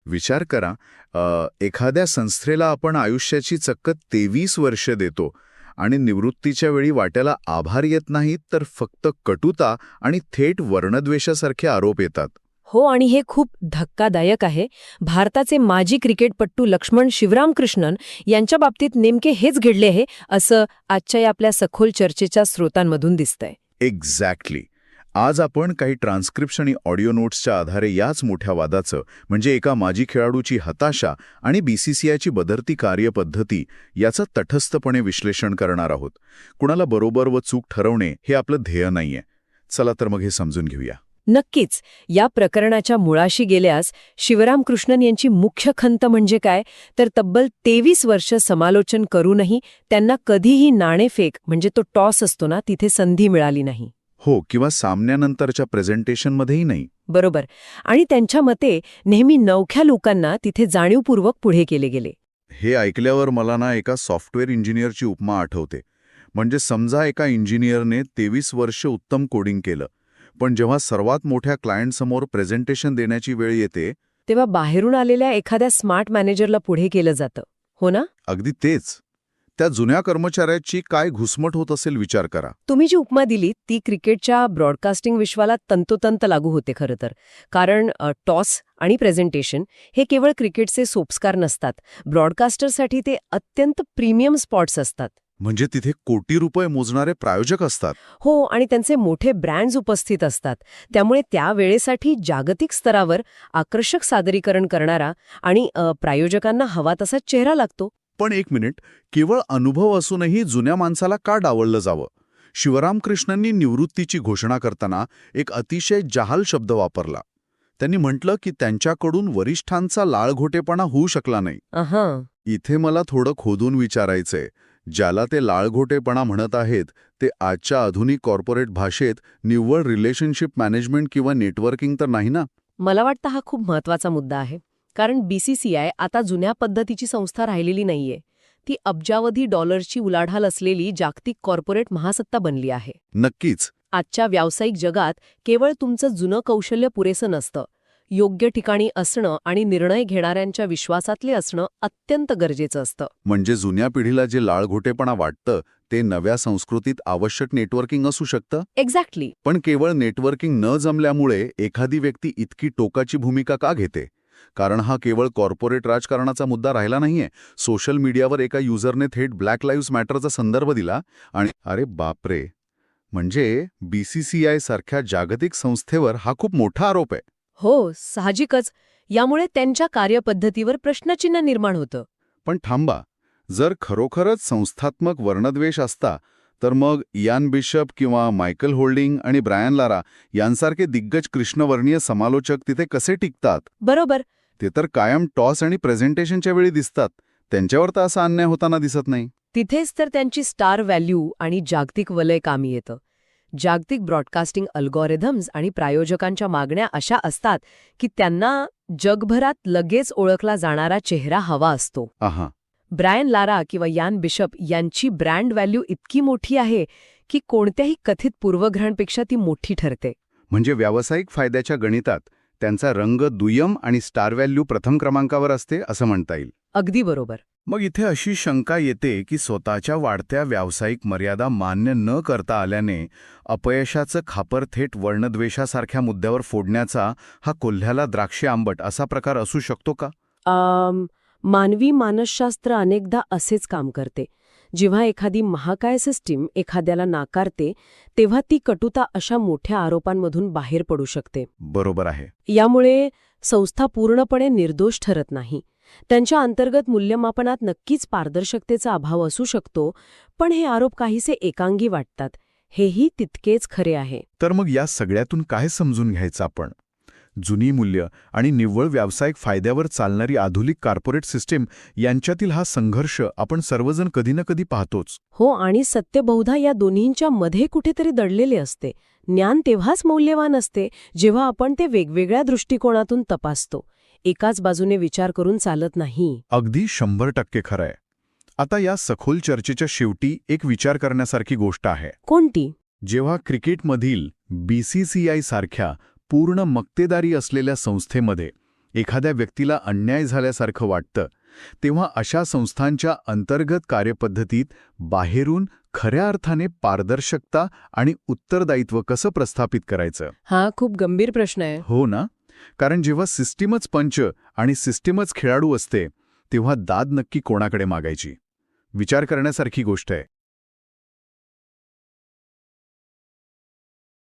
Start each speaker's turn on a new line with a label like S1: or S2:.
S1: विचार करा, एखाद्या संस्थेला आपण आयुष्याची चक्क 23 वर्ष देतो आणि निवृत्तीच्या वेळी वाट्याला आभार येत नाहीत, तर फक्त कटुता आणि थेट वर्णद्वेषासारखे आरोप येतात.
S2: हो, आणि हे खूप धक्कादायक आहे. भारताचे माजी क्रिकेटपटू लक्ष्मण शिवरामकृष्णन यांच्या बाबतीत नेमके हेच घडले आहे, असं आजच्या या आपल्या सखोल चर्चेच्या स्रोतांमधून दिसतंय.
S1: एक्झॅक्टली. आज आपण काही ट्रान्स्क्रिप्शन आणि ऑडिओ नोट्सच्या आधारे याच मोठ्या वादाचं, म्हणजे एका माजी खेळाडूची हताशा आणि बीसीसीआयची बदलती कार्यपद्धती याचं तटस्थपणे विश्लेषण करणार आहोत. कुणाला बरोबर व चूक ठरवणे हे आपलं ध्येय नाहीये. चला तर मग हे समजून घेऊया.
S2: नक्कीच. या प्रकरणाच्या मुळाशी गेल्यास शिवरामकृष्णन यांची मुख्य खंत म्हणजे काय, तर तब्बल 23 वर्ष समालोचन करूनही त्यांना कधीही नाणेफेक म्हणजे तो टॉस असतो ना, तिथे संधी मिळाली नाही.
S1: हो, किंवा सामन्यानंतरच्या प्रेझेंटेशनमध्येही नाही.
S2: बरोबर. आणि त्यांच्या मते नेहमी नवख्या लोकांना तिथे जाणीवपूर्वक पुढे केले गेले.
S1: हे ऐकल्यावर मला ना एका सॉफ्टवेअर इंजिनियरची उपमा आठवते. म्हणजे समजा एका इंजिनियरने 23 वर्ष उत्तम कोडिंग केलं, पण जेव्हा सर्वात मोठ्या क्लायंटसमोर प्रेझेंटेशन देण्याची वेळ येते,
S2: तेव्हा बाहेरून आलेल्या एखाद्या स्मार्ट मॅनेजरला पुढे केलं जातं, हो ना?
S1: अगदी तेच. त्या जुन्या कर्मचाऱ्याची काय घुसमट होत असेल विचार करा.
S2: तुम्ही जी उपमा दिली ती क्रिकेटच्या ब्रॉडकास्टिंग विश्वाला तंतोतंत लागू होते खरं तर. कारण टॉस आणि प्रेझेंटेशन हे केवळ क्रिकेटचे सोपस्कार नसतात. ब्रॉडकास्टरसाठी ते अत्यंत प्रीमियम स्पॉट्स असतात.
S1: म्हणजे तिथे कोटी रुपये मोजणारे प्रायोजक असतात.
S2: हो, आणि त्यांचे मोठे ब्रँड्स उपस्थित असतात. त्यामुळे त्या वेळेसाठी जागतिक स्तरावर आकर्षक सादरीकरण करणारा आणि प्रायोजकांना हवा तसा चेहरा लागतो.
S1: पण एक मिनिट, केवळ अनुभव असूनही जुन्या माणसाला का डावललं जावं? शिवरामकृष्णननी निवृत्तीची घोषणा करताना एक अतिशय जहाल शब्द वापरला. त्यांनी म्हटलं की त्यांच्याकडून वरिष्ठांचा लाळघोटेपणा होऊ शकला नाही. इथे मला थोडं खोदून विचारायचंय, ज्याला ते लाळघोटेपणा म्हणत आहेत ते आजच्या आधुनिक कॉर्पोरेट भाषेत निव्वळ रिलेशनशिप मॅनेजमेंट किंवा नेटवर्किंग तर नाही ना?
S2: मला वाटतं हा खूप महत्वाचा मुद्दा आहे. कारण बीसीसीआय आता जुन्या पद्धतीची संस्था राहिलेली नाहीये. ती अब्जावधी डॉलर्सची उलाढाल असलेली जागतिक कॉर्पोरेट महासत्ता बनली आहे.
S1: नक्कीच.
S2: आजच्या व्यावसायिक जगात केवळ तुमचं जुनं कौशल्य पुरेसं नसतं. योग्य ठिकाणी असणं आणि निर्णय घेणाऱ्यांच्या विश्वासातले असणं अत्यंत गरजेचं असतं.
S1: म्हणजे जुन्या पिढीला जे लाळघोटेपणा वाटतं ते नव्या संस्कृतीत आवश्यक नेटवर्किंग असू शकतं.
S2: एक्झॅक्टली.
S1: पण केवळ नेटवर्किंग न जमल्यामुळे एखादी व्यक्ती इतकी टोकाची भूमिका का घेते? कारण हा केवळ कॉर्पोरेट राजकारणाचा मुद्दा राहिला नाहीये. सोशल मीडियावर एका युजरने थेट ब्लॅक लाईव्ह्ज मॅटरचा संदर्भ दिला आणि अरे बापरे, म्हणजे बीसीसीआय सारख्या जागतिक संस्थेवर हा खूप मोठा आरोप आहे.
S2: हो, साहजिकच. यामुळे त्यांच्या कार्यपद्धतीवर प्रश्नचिन्ह निर्माण होतं.
S1: पण थांबा, जर खरोखरच संस्थात्मक वर्णद्वेष असता तर मग इयान बिशप किंवा मायकल होल्डिंग आणि ब्रायन लारा यांसारखे दिग्गज कृष्णवर्णीय समालोचक तिथे कसे टिकतात?
S2: बरोबर.
S1: ते तर कायम टॉस आणि प्रेझेंटेशनच्या वेळी दिसतात. त्यांच्यावर तर असा अन्याय होताना दिसत नाही.
S2: तिथेच तर त्यांची स्टार व्हॅल्यू आणि जागतिक वलय कामी येतं. जागतिक ब्रॉडकास्टिंग अल्गोरिथम्स आणि प्रायोजकांच्या मागण्या अशा असतात की त्यांना जगभरात लगेच ओळखला जाणारा चेहरा हवा असतो. ब्रायन लारा किंवा यान बिशप यांची ब्रँड व्हॅल्यू इतकी मोठी आहे की कोणत्याही कथित पूर्वग्रहांपेक्षा ती मोठी ठरते.
S1: म्हणजे व्यावसायिक फायद्याच्या गणितात त्यांचा रंग दुय्यम आणि स्टार व्हॅल्यू प्रथम क्रमांकावर असते असं म्हणता येईल.
S2: अगदी बरोबर.
S1: मग इथे अशी शंका येते की स्वतःच्या वाढत्या व्यावसायिक मर्यादा मान्य न करता आल्याने अपयशाचं खापर थेट वर्णद्वेषासारख्या मुद्द्यावर फोडण्याचा हा कोल्ह्याला द्राक्षे आंबट असा प्रकार असू शकतो का?
S2: मानवी मानसशास्त्र अनेकदा असेच काम करते. जेव्हा एखादी महाकाय सिस्टीम एखाद्याला नाकारते तेव्हा ती कटुता अशा मोठ्या आरोपांमधून बाहेर पडू शकते.
S1: बरोबर आहे.
S2: यामुळे संस्था पूर्णपणे निर्दोष ठरत नाही. त्यांच्या अंतर्गत मूल्यमापनात नक्कीच पारदर्शकतेचा अभाव असू शकतो, पण हे आरोप काहीसे एकांगी वाटतात. हेही तितकेच खरे आहे.
S1: तर मग या सगळ्यातून काय समजून घ्यायचं आपण? जुनी मूल्य आणि निव्वळ व्यावसायिक फायद्यावर चालणारी आधुनिक कॉर्पोरेट सिस्टीम यांच्यातील हा संघर्ष आपण सर्वजण कधी ना कधी पाहतोच.
S2: हो, आणि सत्य बहुधा या दोन्हींच्या मध्ये कुठेतरी दडलेले असते. ज्ञान तेव्हाच मौल्यवान असते जेव्हा आपण ते वेगवेगळ्या दृष्टिकोनातून तपासतो. एकाच बाजूने विचार करून चालत नाही.
S1: अगदी 100% खरंय. आता या सखोल चर्चेच्या शेवटी एक विचार करण्यासारखी गोष्ट आहे.
S2: कोणती?
S1: जेव्हा क्रिकेटमधील बीसीसीआय सारख्या पूर्ण मक्तेदारी असलेल्या संस्थेमध्ये एखाद्या व्यक्तीला अन्याय झाल्यासारखं वाटतं तेव्हा अशा संस्थांच्या अंतर्गत कार्यपद्धतीत बाहेरून खऱ्या अर्थाने पारदर्शकता आणि उत्तरदायित्व कसं प्रस्थापित करायचं?
S2: हा खूप गंभीर प्रश्न आहे.
S1: हो ना? कारण जेव्हा सिस्टीमच पंच आणि सिस्टीमच खेळाडू असते तेव्हा दाद नक्की कोणाकडे मागायची? विचार करण्यासारखी गोष्ट आहे.